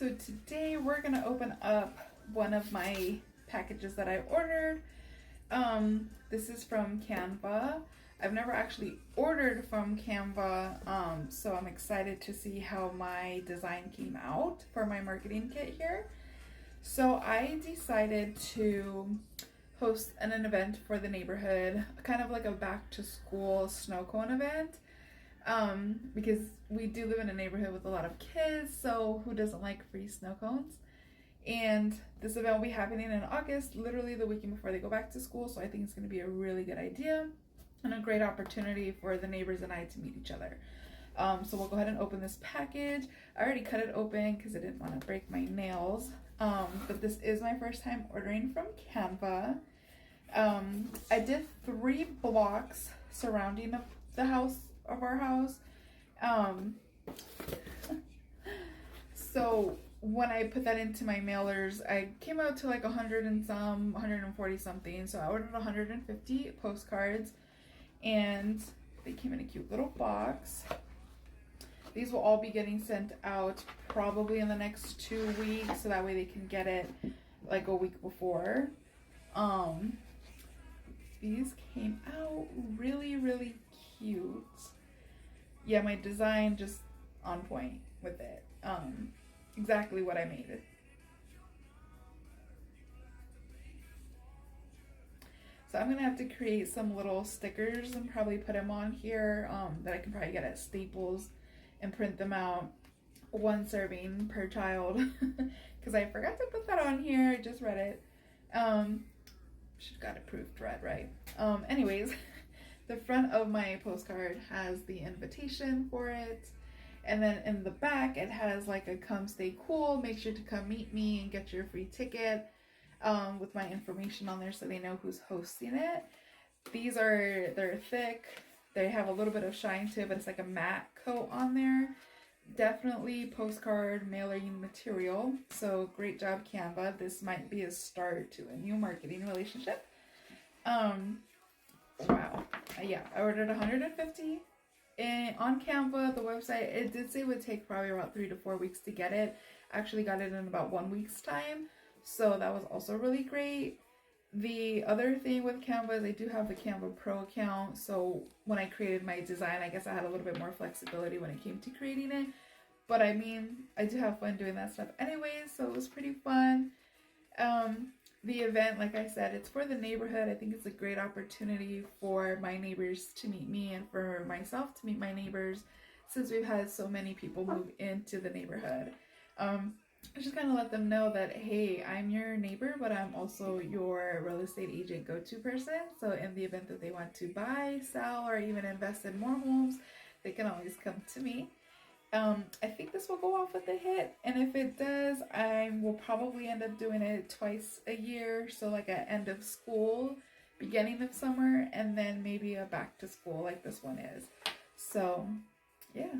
So today we're gonna open up one of my packages that I ordered. This is from Canva. I've never actually ordered from Canva, so I'm excited to see how my design came out for my marketing kit here. So I decided to host an event for the neighborhood, kind of like a back to school Snowcone event. Because we do live in a neighborhood with a lot of kids, so who doesn't like free snow cones? And this event will be happening in August, literally the weekend before they go back to school, so I think it's going to be a really good idea and a great opportunity for the neighbors and I to meet each other. So we'll go ahead and open this package. I already cut it open because I didn't want to break my nails, but this is my first time ordering from Canva. I did 3 blocks surrounding the house of our house. So when I put that into my mailers, I came out to like 100 and some, 140 something. So I ordered 150 postcards and they came in a cute little box. These will all be getting sent out probably in the next 2 weeks, so that way they can get it like a week before. These came out really, really cute. Yeah, my design just on point with it. Exactly what I made. So I'm gonna have to create some little stickers and probably put them on here that I can probably get at Staples and print them out, 1 serving per child, because I forgot to put that on here. I just read it. Should have got it proofread right. Anyways, the front of my postcard has the invitation for it, and then in the back it has like a come stay cool, make sure to come meet me and get your free ticket, with my information on there so they know who's hosting it. They're thick, they have a little bit of shine to it, but it's like a matte coat on there. Definitely postcard mailing material, so great job Canva. This might be a start to a new marketing relationship. Wow. Yeah, I ordered 150 and on Canva, the website, it did say it would take probably about 3 to 4 weeks to get it. I actually got it in about 1 week's time, so that was also really great. The other thing with Canva is I do have the Canva Pro account, so when I created my design, I guess I had a little bit more flexibility when it came to creating it. But I mean, I do have fun doing that stuff anyways, so it was pretty fun. The event, like I said, it's for the neighborhood. I think it's a great opportunity for my neighbors to meet me and for myself to meet my neighbors, since we've had so many people move into the neighborhood. I just kind of let them know that, hey, I'm your neighbor, but I'm also your real estate agent go-to person. So in the event that they want to buy, sell, or even invest in more homes, they can always come to me. I think this will go off with a hit, and if it does, I will probably end up doing it twice a year. So like at end of school, beginning of summer, and then maybe a back to school like this one is. So yeah,